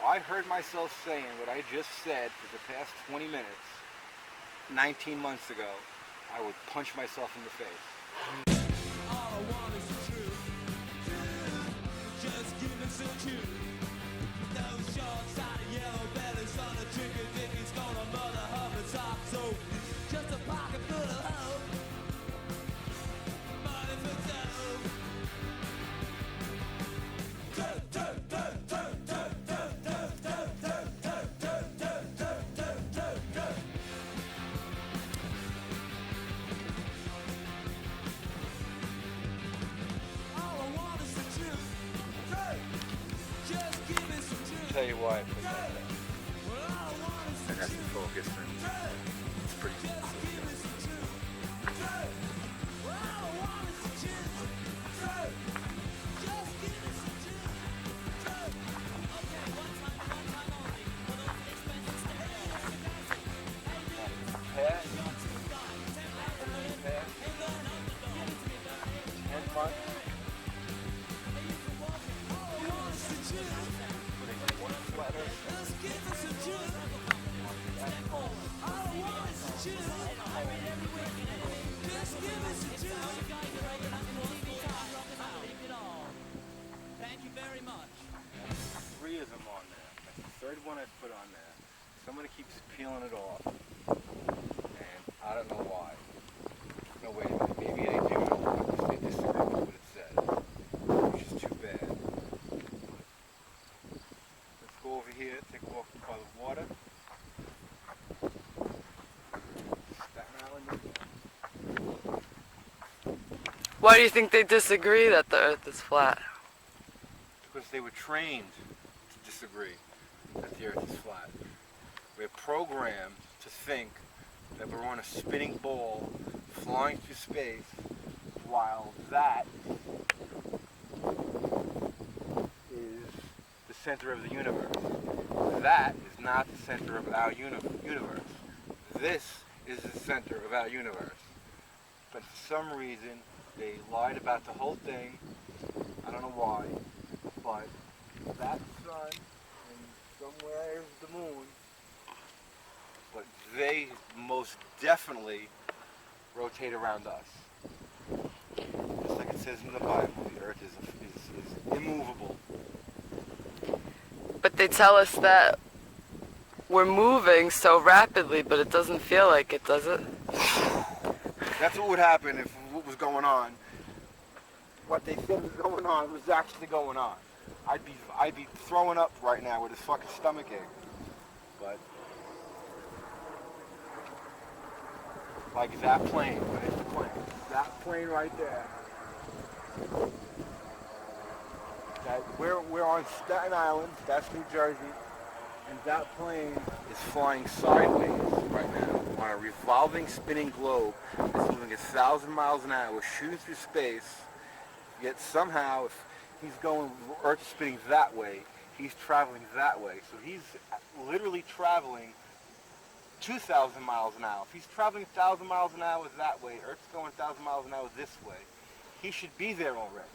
I heard myself saying what I just said for the past 20 minutes 19 months ago, I would punch myself in the face. All I want is the truth. Just give me some truth. Those short-sighted yellow bellies on a chicken dick is gonna mother her and top so just a pocket full of hope. Money for dough. All I want is the truth. Just give me some truth. Tell you why I put that there. Well, all I want is I got some focus and it's pretty cool. Pass. 10 months. Putting one sweater. Thank you very much. 3 of them on there. That's the third one I put on there. Somebody keeps peeling it off. And I don't know why. No, wait a minute. Maybe they do know because they disagree with what it says. Which is too bad. Let's go over here, take a walk by the water. Staten Island. Why do you think they disagree that the Earth is flat? Because they were trained to disagree that the Earth is flat. We're programmed to think that we're on a spinning ball flying through space, while that is the center of the universe. That is not the center of our universe. This is the center of our universe. But for some reason, they lied about the whole thing. I don't know why. But that sun and somewhere is the moon. But they most definitely rotate around us. Just like it says in the Bible, the earth is immovable. But they tell us that we're moving so rapidly, but it doesn't feel like it, does it? That's what would happen if what was going on, what they said was going on, was actually going on. I'd be throwing up right now with a fucking stomach ache. But like that plane, where's the plane? That plane right there. That we're on Staten Island, that's New Jersey, and that plane is flying sideways right now on a revolving spinning globe that's moving 1,000 miles an hour, shooting through space. Yet somehow, if he's going, Earth's spinning that way, he's traveling that way. So he's literally traveling 2,000 miles an hour. If he's traveling 1,000 miles an hour that way, Earth's going 1,000 miles an hour this way, he should be there already.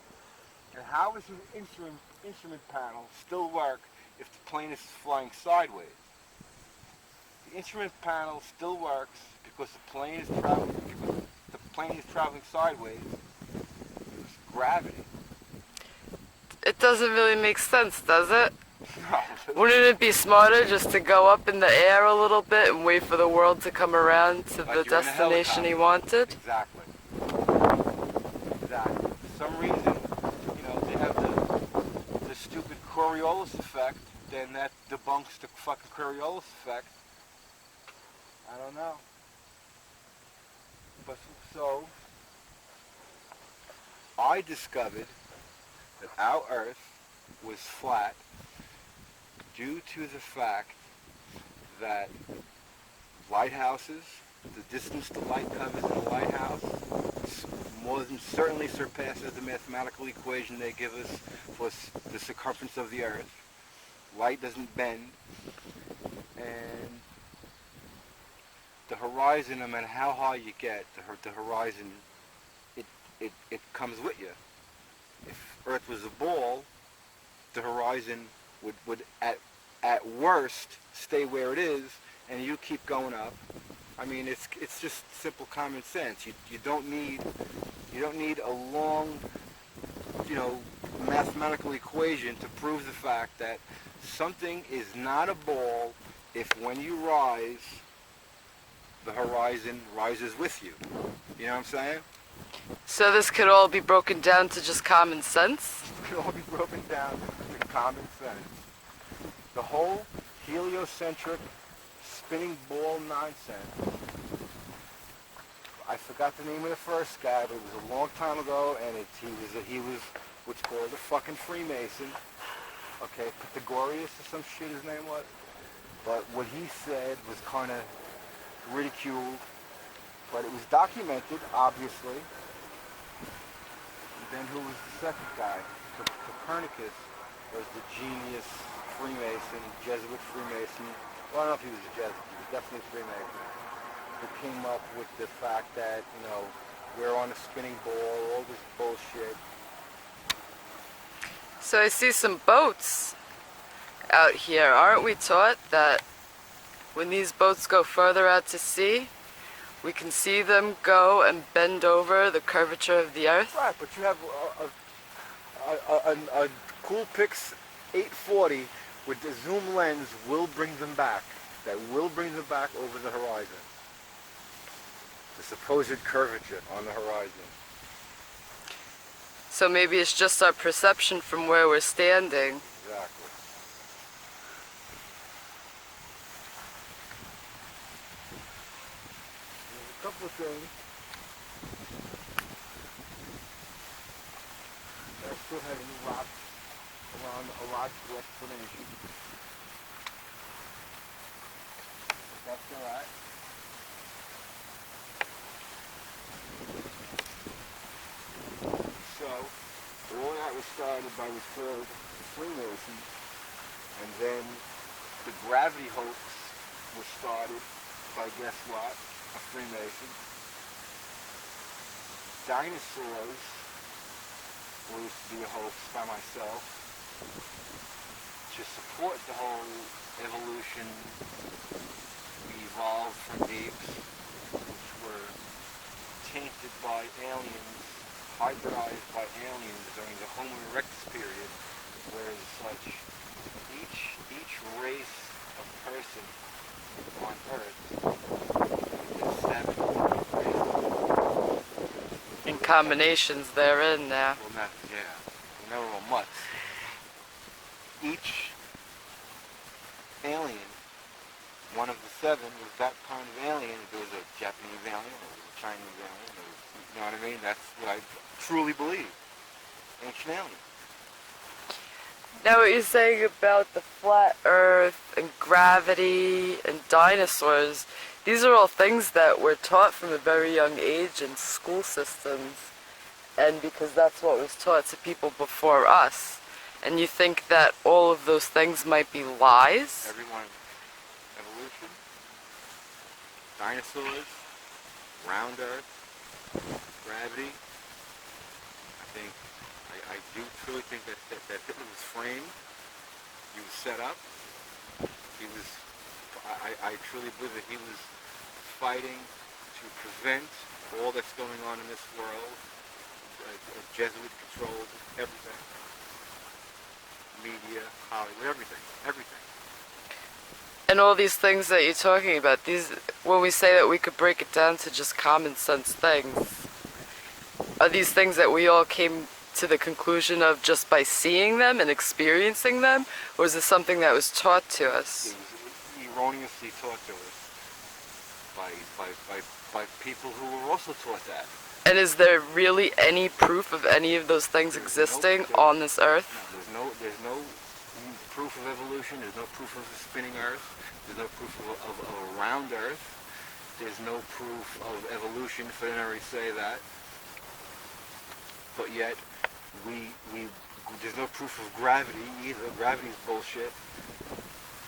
And how does his instrument panel still work if the plane is flying sideways? The instrument panel still works because the plane is traveling sideways. It's gravity. It doesn't really make sense, does it? No. Wouldn't it be smarter just to go up in the air a little bit and wait for the world to come around to Like the you're in a destination he helicopter. wanted? Exactly. Exactly. For some reason, they have the stupid Coriolis effect, then that debunks the fucking Coriolis effect. I don't know. But so, I discovered that our Earth was flat due to the fact that lighthouses, the distance the light covers in a lighthouse, more than certainly surpasses the mathematical equation they give us for the circumference of the Earth. Light doesn't bend, and the horizon, no matter how high you get, the horizon, it comes with you. If Earth was a ball, the horizon would at at worst stay where it is, and you keep going up. I mean, it's just simple common sense. You don't need a long, mathematical equation to prove the fact that something is not a ball if when you rise, the horizon rises with you. You know what I'm saying? So this could all be broken down to just common sense? It could all be broken down to common sense. The whole heliocentric spinning ball nonsense. I forgot the name of the first guy, but it was a long time ago, and he was what's called a fucking freemason. Okay, Pythagoras or some shit his name was. But what he said was kind of ridiculed, but it was documented, obviously. And then who was the second guy? Copernicus was the genius Freemason, Jesuit Freemason. Well, I don't know if he was a Jesuit, he was definitely a Freemason, who came up with the fact that, we're on a spinning ball, all this bullshit. So I see some boats out here. Aren't we taught that when these boats go further out to sea, we can see them go and bend over the curvature of the earth? Right, but you have a Coolpix 840 with the zoom lens will bring them back. That will bring them back over the horizon. The supposed curvature on the horizon. So maybe it's just our perception from where we're standing. Exactly. There's a couple of things that are still having rocks around a logical explanation. But that's alright. So, all that was started by the Freemasons, and then the gravity hoax was started by, guess what, a Freemason. Dinosaurs was to be a hoax by myself to support the whole evolution. We evolved from apes, which were tainted by aliens, hybridized by aliens during the Homo erectus period, whereas such each race of person on Earth is 7 races. In combinations therein now. Well, not, yeah, never know much. Each alien, one of the 7, was that kind of alien. If there was a Japanese alien, or a Chinese alien, or, you know what I mean? That's what I truly believe. Ancient alien. Now what you're saying about the flat earth and gravity and dinosaurs, these are all things that were taught from a very young age in school systems, and because that's what was taught to people before us. And you think that all of those things might be lies? Everyone, evolution, dinosaurs, round earth, gravity. I do truly think that Hitler was framed. He was set up. He was, I truly believe that he was fighting to prevent all that's going on in this world. Jesuit controlled everything. Media, Hollywood, everything. And all these things that you're talking about, these, when we say that we could break it down to just common sense things, are these things that we all came to the conclusion of just by seeing them and experiencing them, or is this something that was taught to us? It was erroneously taught to us by people who were also taught that. And is there really any proof of any of those things existing on this earth? No, there's no proof of evolution. There's no proof of a spinning earth. There's no proof of a round earth. There's no proof of evolution, if I didn't already say that. But yet, there's no proof of gravity either. Gravity's bullshit.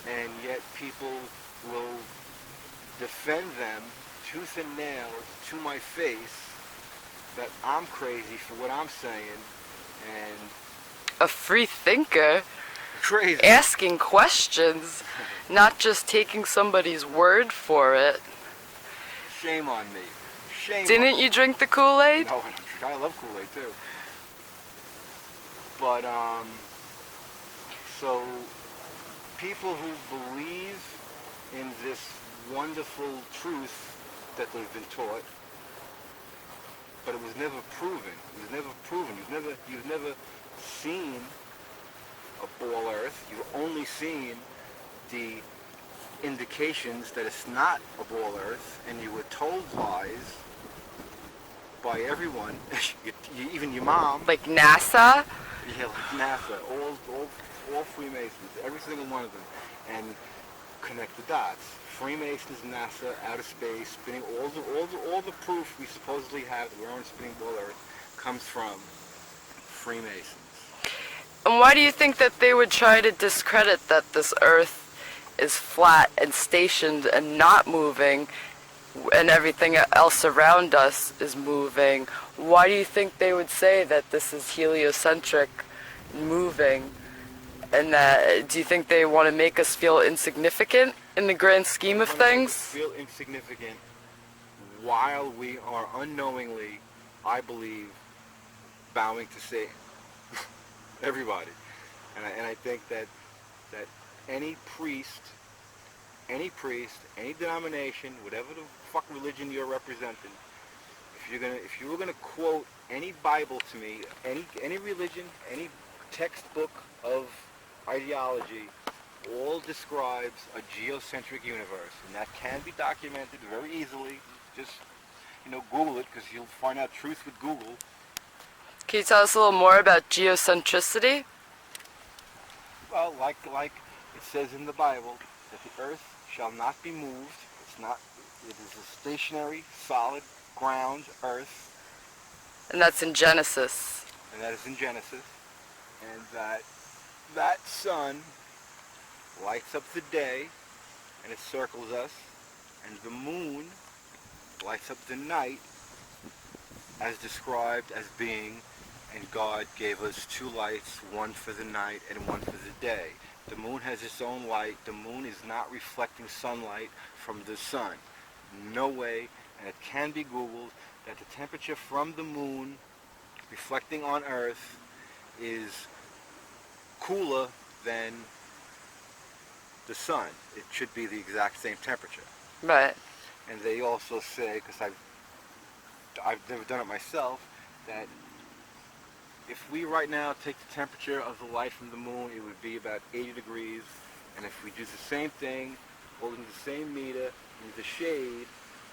And yet people will defend them tooth and nail to my face that I'm crazy for what I'm saying, and A free thinker? crazy. asking questions, not just taking somebody's word for it. Shame on me. Shame. Didn't you drink the Kool-Aid? No, I love Kool-Aid too. But so people who believe in this wonderful truth that they've been taught, but it was never proven. It was never proven. You've never seen a ball Earth. You've only seen the indications that it's not a ball Earth, and you were told lies by everyone, even your mom. Like NASA? Yeah, like NASA, all Freemasons, every single one of them, and connect the dots. Freemasons, NASA, outer space, spinning, all the proof we supposedly have that we're on a spinning ball Earth comes from Freemasons. And why do you think that they would try to discredit that this Earth is flat and stationed and not moving, and everything else around us is moving? Why do you think they would say that this is heliocentric, moving, and that, do you think they want to make us feel insignificant in the grand scheme of things? Feel insignificant while we are unknowingly, I believe, bowing to Satan. Everybody. And I think that any priest, any denomination, whatever the fuck religion you're representing, if you were gonna quote any Bible to me, any religion, any textbook of ideology, all describes a geocentric universe, and that can be documented very easily. Just Google it, because you'll find out truth with Google. Can you tell us a little more about geocentricity? Well, like it says in the Bible, that the earth shall not be moved. It is a stationary, solid ground earth. And that's in Genesis. And that is in Genesis. And that sun lights up the day, and it circles us, and the moon lights up the night, as described as being, and God gave us two lights, one for the night and one for the day. The moon has its own light. The moon is not reflecting sunlight from the sun. No way, and it can be Googled, that the temperature from the moon reflecting on Earth is cooler than the sun. It should be the exact same temperature. Right. And they also say, because I've never done it myself, that if we right now take the temperature of the light from the moon, it would be about 80 degrees. And if we do the same thing, holding the same meter in the shade,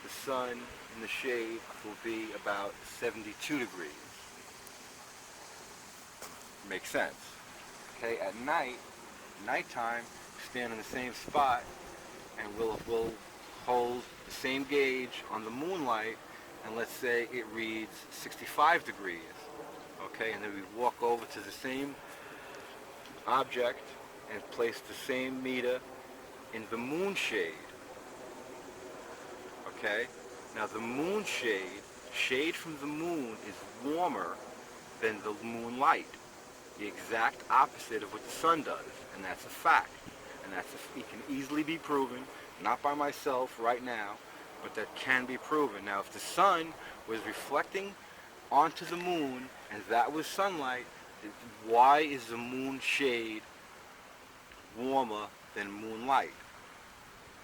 the sun in the shade will be about 72 degrees. Makes sense. Okay, at nighttime, stand in the same spot, and we'll hold the same gauge on the moonlight, and let's say it reads 65 degrees. Okay, and then we walk over to the same object and place the same meter in the moon shade. Okay, now the moon shade from the moon is warmer than the moonlight. The exact opposite of what the sun does, and that's a fact. And it can easily be proven, not by myself right now, but that can be proven. Now, if the sun was reflecting onto the moon, and that was sunlight, why is the moon shade warmer than moonlight?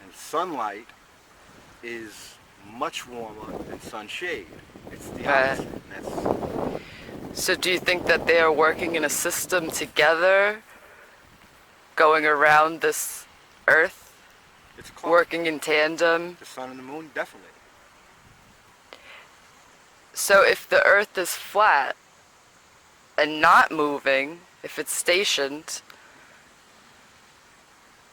And sunlight is much warmer than sunshade. It's the opposite. And that's, so do you think that they are working in a system together, going around this Earth, it's called working in tandem? the sun and the moon, definitely. So if the Earth is flat and not moving, if it's stationed,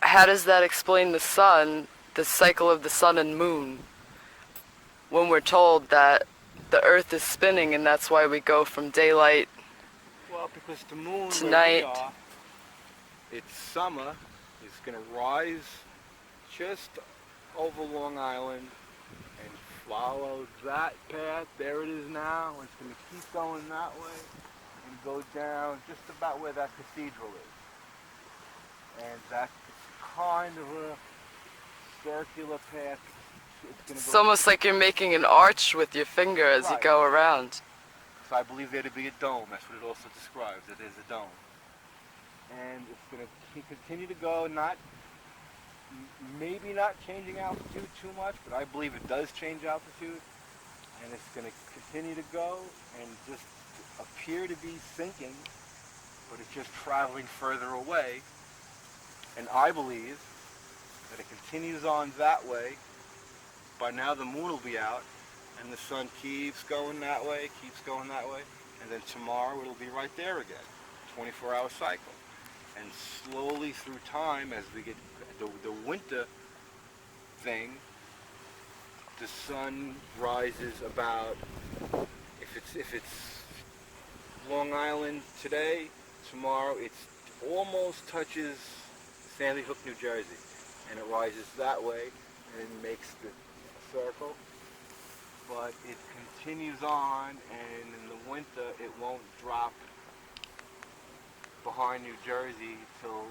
how does that explain the sun, the cycle of the sun and moon, when we're told that the Earth is spinning and that's why we go from daylight Well, because the moon, to where night? we are, its summer is going to rise just over Long Island and follow that path. There it is now. It's going to keep going that way and go down just about where that cathedral is. And that's kind of a circular path. It's almost like you're making an arch with your finger as you Right. go around. So I believe there to be a dome. That's what it also describes, that there's a dome. And it's going to continue to go, maybe not changing altitude too much, but I believe it does change altitude. And it's going to continue to go and just appear to be sinking, but it's just traveling further away. And I believe that it continues on that way. By now the moon will be out, and the sun keeps going that way, and then tomorrow it'll be right there again, 24-hour cycle. And slowly through time, as we get the winter thing, the sun rises about, if it's Long Island today, tomorrow it almost touches Sandy Hook, New Jersey, and it rises that way and makes the circle, but it continues on, and in the winter it won't drop behind New Jersey till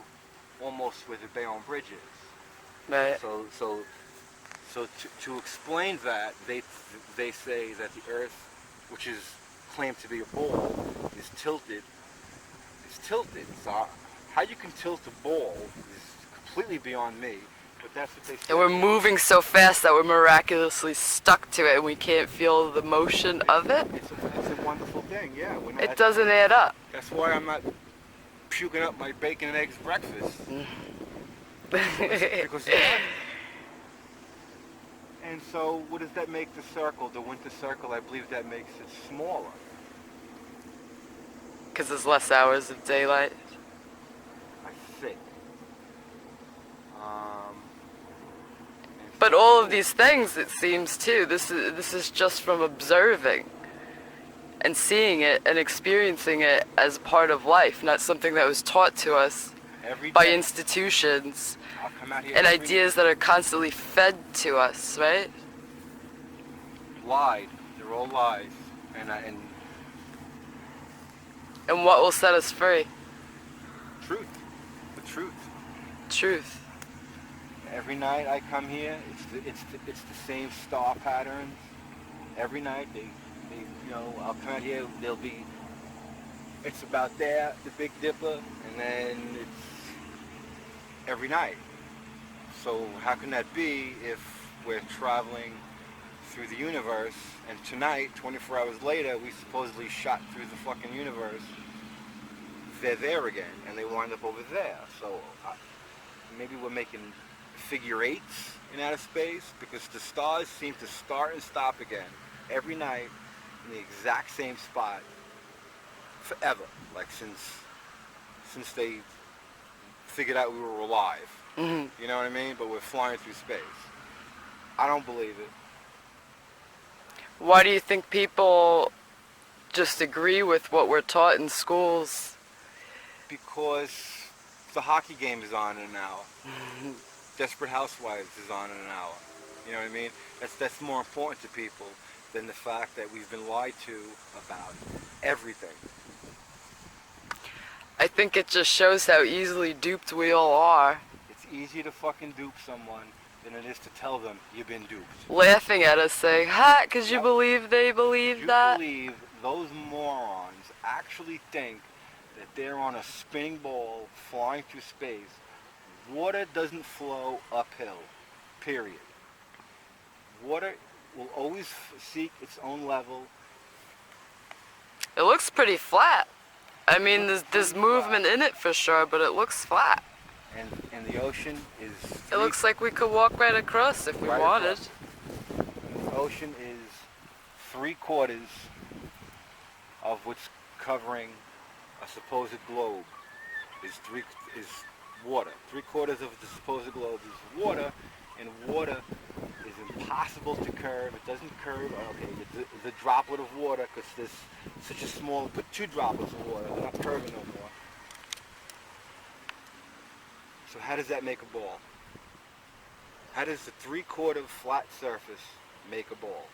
almost where the Bayonne Bridge is. Right. So to explain that, they say that the Earth, which is claimed to be a ball, is tilted. It's tilted. So how you can tilt a ball is completely beyond me. But that's what they say. And we're moving so fast that we're miraculously stuck to it and we can't feel the motion of it. It's a wonderful thing, yeah. It doesn't add up. That's why I'm not puking up my bacon and eggs breakfast. Because and so what does that make the circle, the winter circle? I believe that makes it smaller. Because there's less hours of daylight. I think. But all of these things, it seems too, this is just from observing and seeing it and experiencing it as part of life, not something that was taught to us every by day, institutions I'll come out here and every ideas that are constantly fed to us, right? lied. They're all lies. And what will set us free? Truth. The truth. Truth. Every night I come here, it's the same star patterns. Every night they I'll come out here, it's about there, the Big Dipper, and then it's every night. So how can that be if we're traveling through the universe, and tonight, 24 hours later, we supposedly shot through the fucking universe, they're there again, and they wind up over there. So maybe we're making figure eights in outer space, because the stars seem to start and stop again every night in the exact same spot forever, like since they figured out we were alive. Mm-hmm. You know what I mean? But we're flying through space. I don't believe it. Why do you think people just agree with what we're taught in schools? Because the hockey game is on in an hour. Desperate Housewives is on in an hour. You know what I mean? That's more important to people than the fact that we've been lied to about everything. I think it just shows how easily duped we all are. It's easier to fucking dupe someone than it is to tell them you've been duped. Laughing at us saying, ha, because you Yep. believe they believe You that? believe those morons actually think that they're on a spinning ball flying through space. Water doesn't flow uphill, period. Water will always seek its own level. It looks pretty flat. I mean, there's movement in it for sure, but it looks flat. And the ocean is... It looks like we could walk right across if we Right wanted. across. The ocean is 3/4 of what's covering a supposed globe is water. 3/4 of the supposed globe is water, and water is impossible to curve. It doesn't curve. Okay, the droplet of water, because there's such a small, put 2 droplets of water, they're not curving no more. So how does that make a ball? How does the 3/4 flat surface make a ball?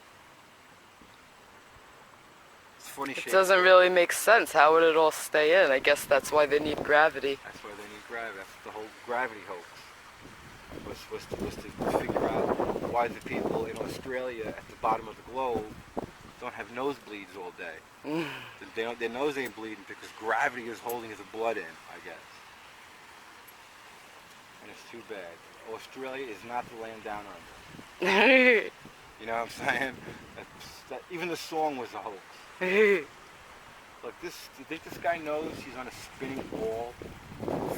It's funny shape. It doesn't really make sense. How would it all stay in? I guess that's why they need gravity. That's why they need gravity. That's the whole gravity hoax. Was to figure out why the people in Australia at the bottom of the globe don't have nosebleeds all day. Their nose ain't bleeding because gravity is holding the blood in, I guess. And it's too bad. Australia is not the land down under. You know what I'm saying? Even the song was a hoax. Look, you think this guy knows he's on a spinning ball,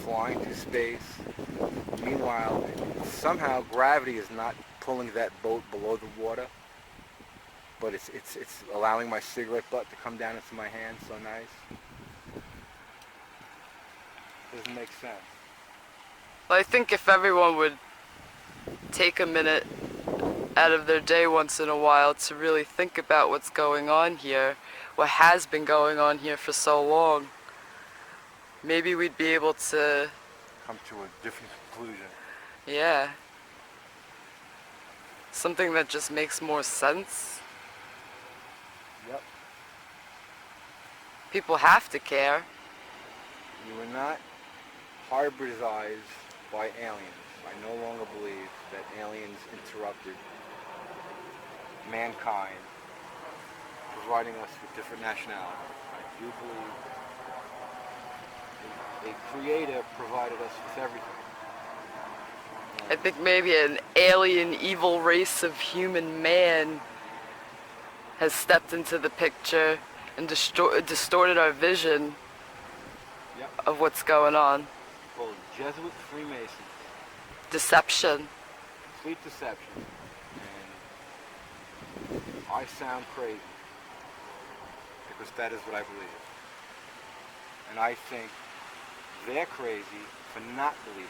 flying through space? Meanwhile, somehow gravity is not pulling that boat below the water, but it's allowing my cigarette butt to come down into my hand so nice. Doesn't make sense. Well, I think if everyone would take a minute out of their day once in a while to really think about what's going on here, what has been going on here for so long, maybe we'd be able to Come to a different conclusion. yeah, something that just makes more sense. Yep. People have to care. You were not hybridized by aliens. I no longer believe that aliens interrupted mankind, providing us with different nationalities. I do believe a creator provided us with everything. I think maybe an alien evil race of human man has stepped into the picture and distorted our vision Yep. of what's going on. Called Jesuit Freemasons. Deception. Complete deception. And I sound crazy because that is what I believe. And I think they're crazy for not believing.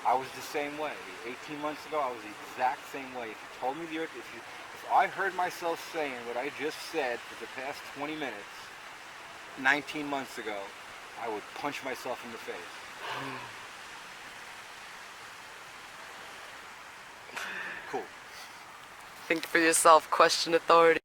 I was the same way. 18 months ago, I was the exact same way. If you told me the earth, if I heard myself saying what I just said for the past 20 minutes, 19 months ago, I would punch myself in the face. Cool. Think for yourself, question authority.